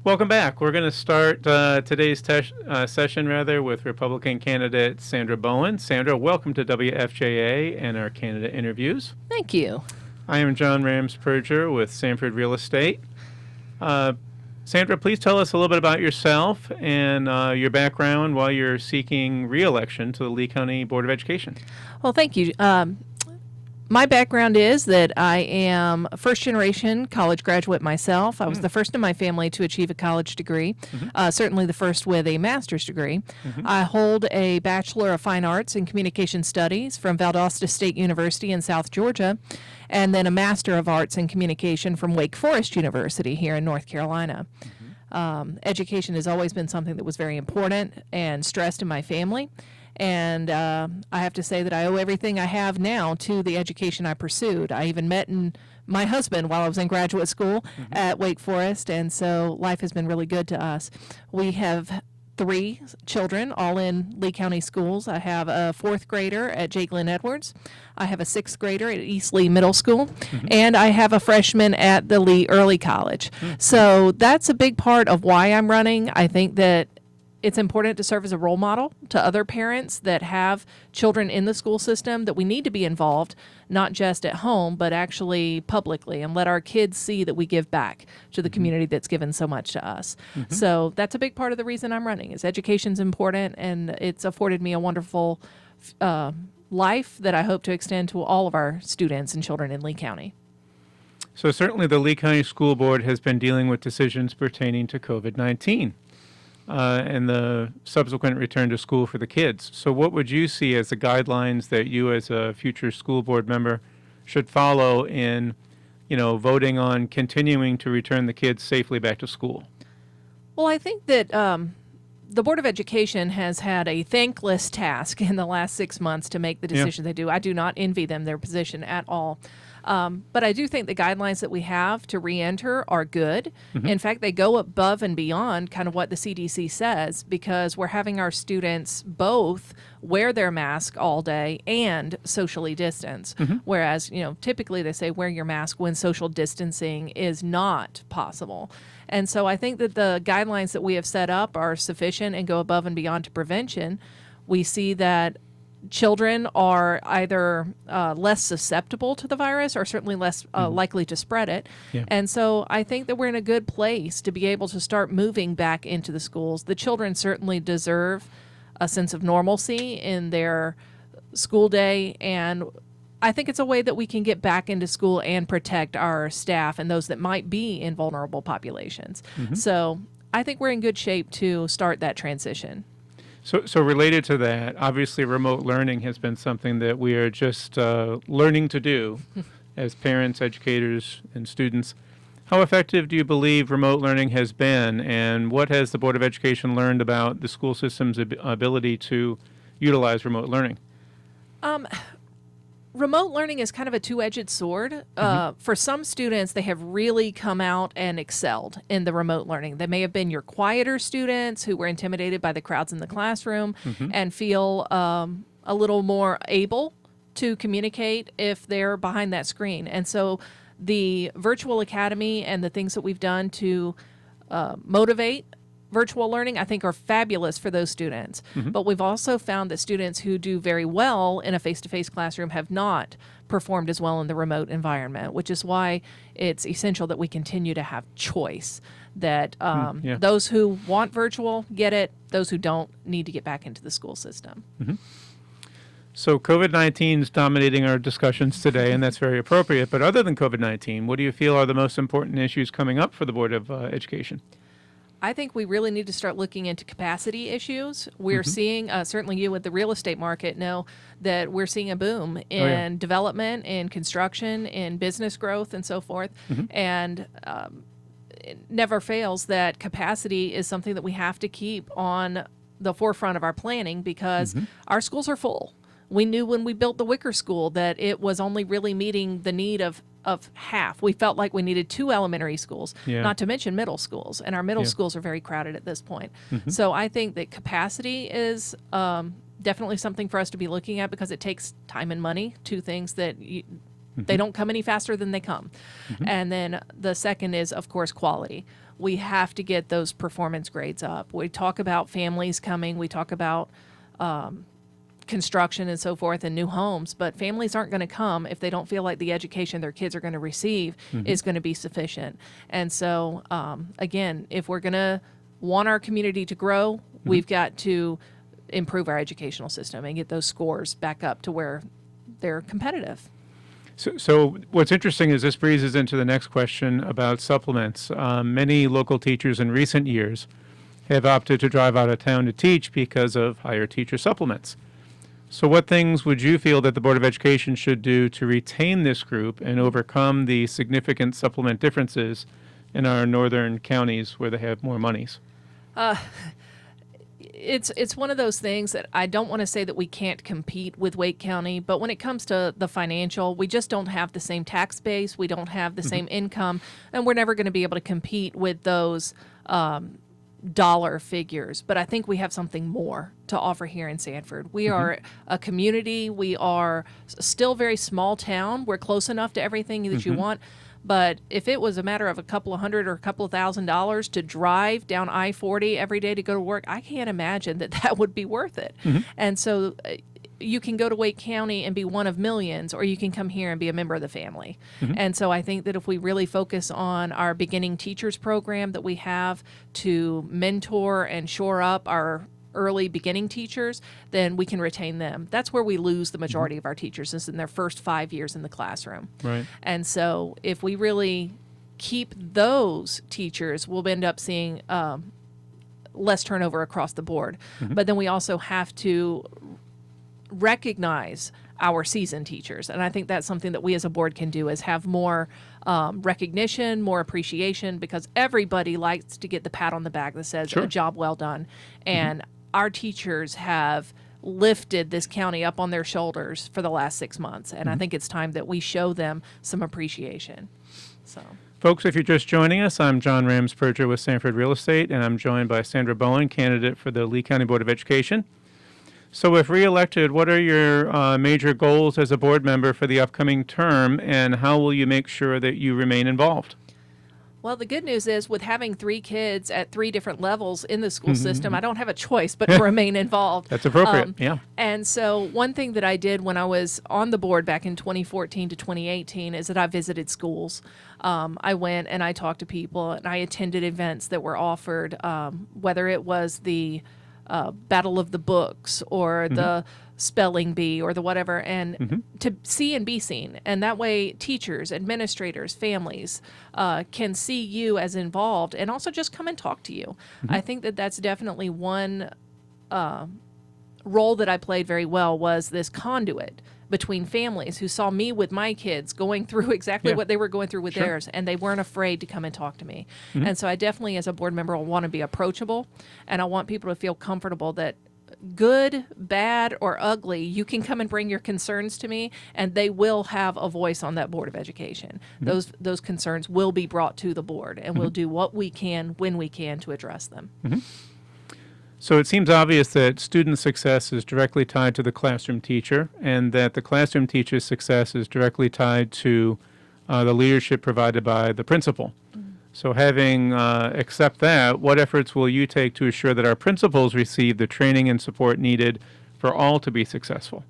Welcome back. We're going to start today's session with Republican candidate Sandra Bowen. Sandra, welcome to WFJA and our candidate interviews. Thank you. I am John Ramsperger with Sanford Real Estate. Sandra, please tell us a little bit about yourself and your background while you're seeking re-election to the Lee County Board of Education. Well, thank you. My background is that I am a first-generation college graduate myself. I was the first in my family to achieve a college degree, certainly the first with a master's degree. I hold a Bachelor of Fine Arts in Communication Studies from Valdosta State University in South Georgia, and then a Master of Arts in Communication from Wake Forest University here in North Carolina. Education has always been something that was very important and stressed in my family. And I have to say that I owe everything I have now to the education I pursued. I even met my husband while I was in graduate school at Wake Forest, and so life has been really good to us. We have 3 children, all in Lee County schools. I have a 4th grader at J. Glenn Edwards. I have a 6th grader at East Lee Middle School, and I have a freshman at the Lee Early College. So that's a big part of why I'm running. I think that it's important to serve as a role model to other parents that have children in the school system, that we need to be involved, not just at home, but actually publicly, and let our kids see that we give back to the community that's given so much to us. So that's a big part of the reason I'm running, is education's important, and it's afforded me a wonderful life that I hope to extend to all of our students and children in Lee County. So certainly the Lee County School Board has been dealing with decisions pertaining to COVID-19. And the subsequent return to school for the kids. So what would you see as the guidelines that you as a future school board member should follow in, voting on continuing to return the kids safely back to school? Well, I think that the Board of Education has had a thankless task in the last 6 months to make the decision they do. I do not envy them their position at all. But I do think the guidelines that we have to re-enter are good. In fact, they go above and beyond kind of what the CDC says, because we're having our students both wear their mask all day and socially distance. Whereas, typically they say wear your mask when social distancing is not possible. And so I think that the guidelines that we have set up are sufficient and go above and beyond to prevention. We see that children are either less susceptible to the virus or certainly less likely to spread it. And so I think that we're in a good place to be able to start moving back into the schools. The children certainly deserve a sense of normalcy in their school day, and I think it's a way that we can get back into school and protect our staff and those that might be in vulnerable populations. So I think we're in good shape to start that transition. So related to that, obviously remote learning has been something that we are just learning to do as parents, educators, and students. How effective do you believe remote learning has been, and what has the Board of Education learned about the school system's ability to utilize remote learning? Remote learning is kind of a two-edged sword. For some students, they have really come out and excelled in the remote learning. They may have been your quieter students who were intimidated by the crowds in the classroom and feel a little more able to communicate if they're behind that screen. And so the virtual academy and the things that we've done to motivate virtual learning, I think, are fabulous for those students. But we've also found that students who do very well in a face-to-face classroom have not performed as well in the remote environment, which is why it's essential that we continue to have choice, that those who want virtual get it, those who don't need to get back into the school system. So COVID-19 is dominating our discussions today, and that's very appropriate. But other than COVID-19, what do you feel are the most important issues coming up for the Board of Education? I think we really need to start looking into capacity issues. We're seeing, certainly you with the real estate market know that we're seeing a boom in development, in construction, in business growth, and so forth. And it never fails that capacity is something that we have to keep on the forefront of our planning, because our schools are full. We knew when we built the Wicker School that it was only really meeting the need of half. We felt like we needed 2 elementary schools, not to mention middle schools, and our middle schools are very crowded at this point. So I think that capacity is definitely something for us to be looking at, because it takes time and money, 2 things that they don't come any faster than they come. And then the second is, of course, quality. we have to get those performance grades up. We talk about families coming, we talk about construction and so forth and new homes, but families aren't going to come if they don't feel like the education their kids are going to receive is going to be sufficient. And so, again, if we're going to want our community to grow, we've got to improve our educational system and get those scores back up to where they're competitive. So what's interesting is this breezes into the next question about supplements. Many local teachers in recent years have opted to drive out of town to teach because of higher teacher supplements. So what things would you feel that the Board of Education should do to retain this group and overcome the significant supplement differences in our northern counties where they have more monies? It's one of those things that I don't want to say that we can't compete with Wake County, but when it comes to the financial, we just don't have the same tax base, we don't have the same income, and we're never going to be able to compete with those dollar figures. But I think we have something more to offer here in Sanford. We are a community. We are still very small town. We're close enough to everything that you want. But if it was a matter of a couple of hundred or a couple of $1,000s to drive down I-40 every day to go to work, I can't imagine that would be worth it. And so you can go to Wake County and be one of millions, or you can come here and be a member of the family. And so I think that if we really focus on our beginning teachers program that we have to mentor and shore up our early beginning teachers, then we can retain them. That's where we lose the majority of our teachers, is in their first 5 years in the classroom. Right. And so if we really keep those teachers, we'll end up seeing less turnover across the board. But then we also have to recognize our seasoned teachers. And I think that's something that we as a board can do, is have more recognition, more appreciation, because everybody likes to get the pat on the back that says, a job well done. And our teachers have lifted this county up on their shoulders for the last 6 months. And I think it's time that we show them some appreciation. So, folks, if you're just joining us, I'm John Ramsperger with Sanford Real Estate, and I'm joined by Sandra Bowen, candidate for the Lee County Board of Education. So if reelected, what are your major goals as a board member for the upcoming term, and how will you make sure that you remain involved? well, the good news is, with having 3 kids at 3 different levels in the school system, I don't have a choice but to remain involved. That's appropriate, yeah. And so one thing that I did when I was on the board back in 2014 to 2018 is that I visited schools. I went and I talked to people, and I attended events that were offered, whether it was the Battle of the Books or the spelling bee or the whatever, and to see and be seen. And that way teachers, administrators, families can see you as involved and also just come and talk to you. I think that that's definitely one role that I played very well, was this conduit between families who saw me with my kids going through exactly what they were going through with theirs, and they weren't afraid to come and talk to me. And so I definitely, as a board member, want to be approachable, and I want people to feel comfortable that good, bad, or ugly, you can come and bring your concerns to me, and they will have a voice on that Board of Education. Those concerns will be brought to the board, and we'll do what we can when we can to address them. So it seems obvious that student success is directly tied to the classroom teacher, and that the classroom teacher's success is directly tied to the leadership provided by the principal. So having accept that, what efforts will you take to assure that our principals receive the training and support needed for all to be successful?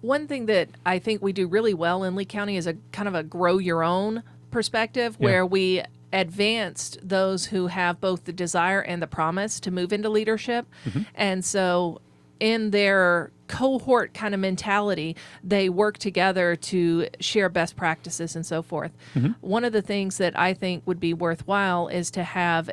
One thing that I think we do really well in Lee County is a kind of a grow your own perspective, where we advanced those who have both the desire and the promise to move into leadership. And so in their cohort kind of mentality, they work together to share best practices and so forth. One of the things that I think would be worthwhile is to have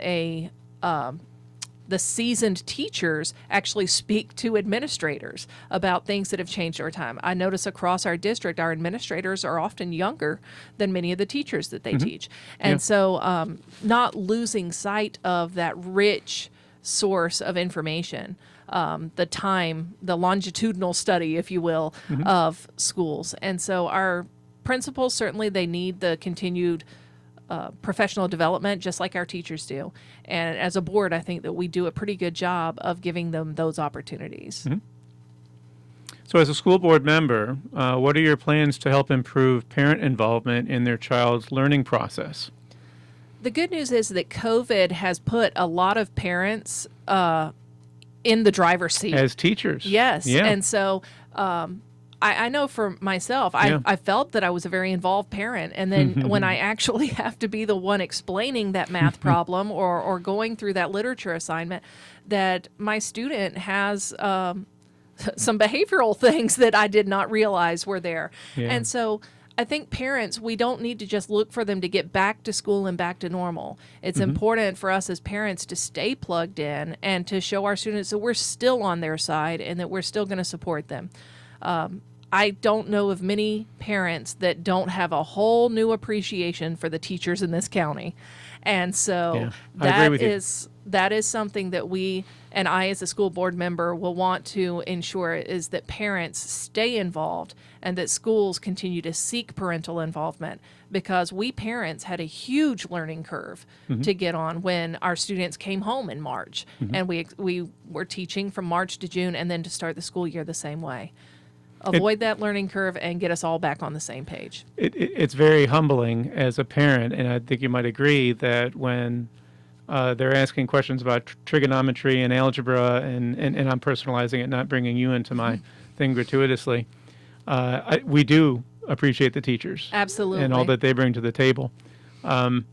the seasoned teachers actually speak to administrators about things that have changed over time. I notice across our district, our administrators are often younger than many of the teachers that they teach. And so not losing sight of that rich source of information, the longitudinal study, if you will, of schools. And so our principals, certainly they need the continued professional development, just like our teachers do. And as a board, I think that we do a pretty good job of giving them those opportunities. So as a school board member, what are your plans to help improve parent involvement in their child's learning process? The good news is that COVID has put a lot of parents in the driver's seat. As teachers. Yes. Yeah. And so I know for myself, I felt that I was a very involved parent. And then when I actually have to be the one explaining that math problem or going through that literature assignment, that my student has some behavioral things that I did not realize were there. Yeah. And so I think parents, we don't need to just look for them to get back to school and back to normal. It's important for us as parents to stay plugged in and to show our students that we're still on their side and that we're still going to support them. I don't know of many parents that don't have a whole new appreciation for the teachers in this county. And so that is something that we and I as a school board member will want to ensure is that parents stay involved and that schools continue to seek parental involvement, because we parents had a huge learning curve to get on when our students came home in March and we were teaching from March to June and then to start the school year the same way. Avoid that learning curve and get us all back on the same page. It's very humbling as a parent, and I think you might agree that when they're asking questions about trigonometry and algebra, and I'm personalizing it, not bringing you into my thing gratuitously, we do appreciate the teachers. Absolutely. And all that they bring to the table. So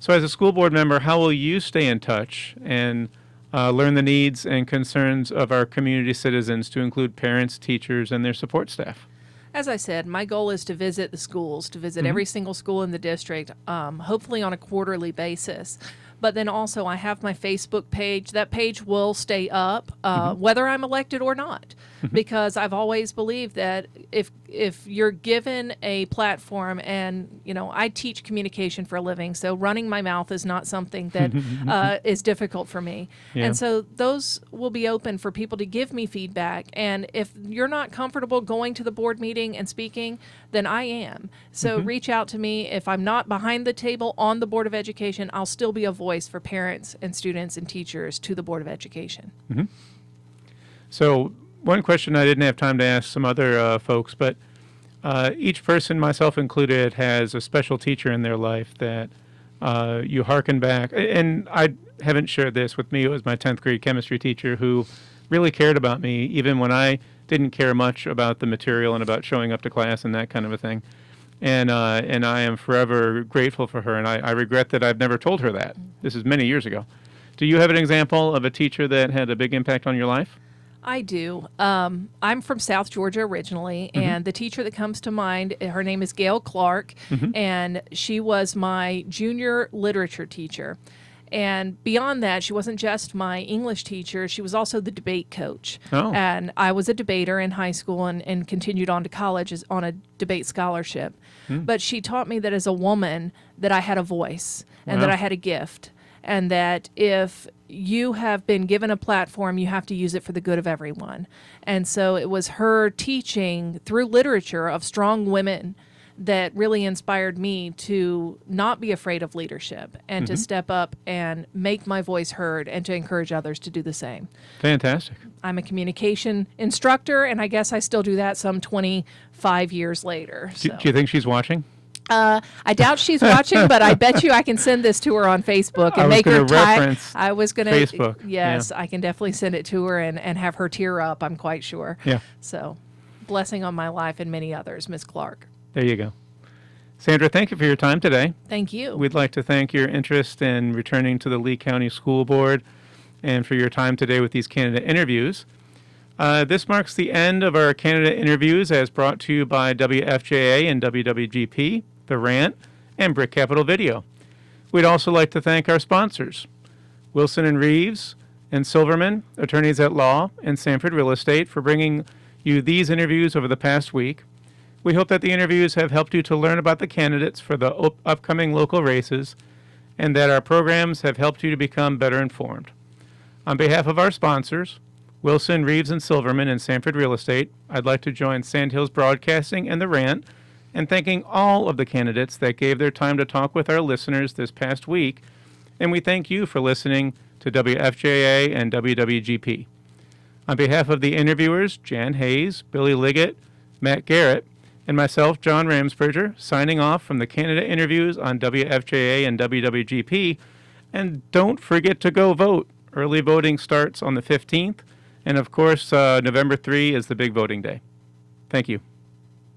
as a school board member, how will you stay in touch and learn the needs and concerns of our community citizens, to include parents, teachers, and their support staff? As I said, my goal is to visit the schools, to visit every single school in the district, hopefully on a quarterly basis. But then also I have my Facebook page. That page will stay up whether I'm elected or not, because I've always believed that if you're given a platform, and I teach communication for a living, so running my mouth is not something that is difficult for me. Yeah. And so those will be open for people to give me feedback. And if you're not comfortable going to the board meeting and speaking, then I am. So reach out to me. If I'm not behind the table on the Board of Education, I'll still be a voice for parents and students and teachers to the Board of Education. So one question I didn't have time to ask some other folks, but each person, myself included, has a special teacher in their life that you hearken back. And I haven't shared this with me. It was my 10th grade chemistry teacher who really cared about me, even when I didn't care much about the material and about showing up to class and that kind of a thing. And I am forever grateful for her, and I regret that I've never told her that. This is many years ago. Do you have an example of a teacher that had a big impact on your life? I do. I'm from South Georgia originally, and the teacher that comes to mind, her name is Gail Clark, and she was my junior literature teacher. And beyond that, she wasn't just my English teacher, she was also the debate coach. Oh. And I was a debater in high school and continued on to college on a debate scholarship. But she taught me that as a woman, that I had a voice and that I had a gift. And that if you have been given a platform, you have to use it for the good of everyone. And so it was her teaching through literature of strong women that really inspired me to not be afraid of leadership and to step up and make my voice heard and to encourage others to do the same. Fantastic. I'm a communication instructor, and I guess I still do that some 25 years later. Do you think she's watching? I doubt she's watching, but I bet you I can send this to her on Facebook and make her reference I was going to Facebook. Yes, I can definitely send it to her and have her tear up, I'm quite sure. Yeah. So, blessing on my life and many others, Ms. Clark. There you go. Sandra, thank you for your time today. Thank you. We'd like to thank your interest in returning to the Lee County School Board and for your time today with these candidate interviews. This marks the end of our candidate interviews as brought to you by WFJA and WWGP, The Rant, and Brick Capital Video. We'd also like to thank our sponsors, Wilson and Reeves and Silverman, attorneys at law, and Sanford Real Estate, for bringing you these interviews over the past week. We hope that the interviews have helped you to learn about the candidates for the upcoming local races, and that our programs have helped you to become better informed. On behalf of our sponsors, Wilson, Reeves, and Silverman, and Sanford Real Estate, I'd like to join Sandhills Broadcasting and The Rant in thanking all of the candidates that gave their time to talk with our listeners this past week, and we thank you for listening to WFJA and WWGP. On behalf of the interviewers, Jan Hayes, Billy Liggett, Matt Garrett, and myself, John Ramsberger, signing off from the candidate interviews on WFJA and WWGP. And don't forget to go vote. Early voting starts on the 15th. And of course, November 3 is the big voting day. Thank you.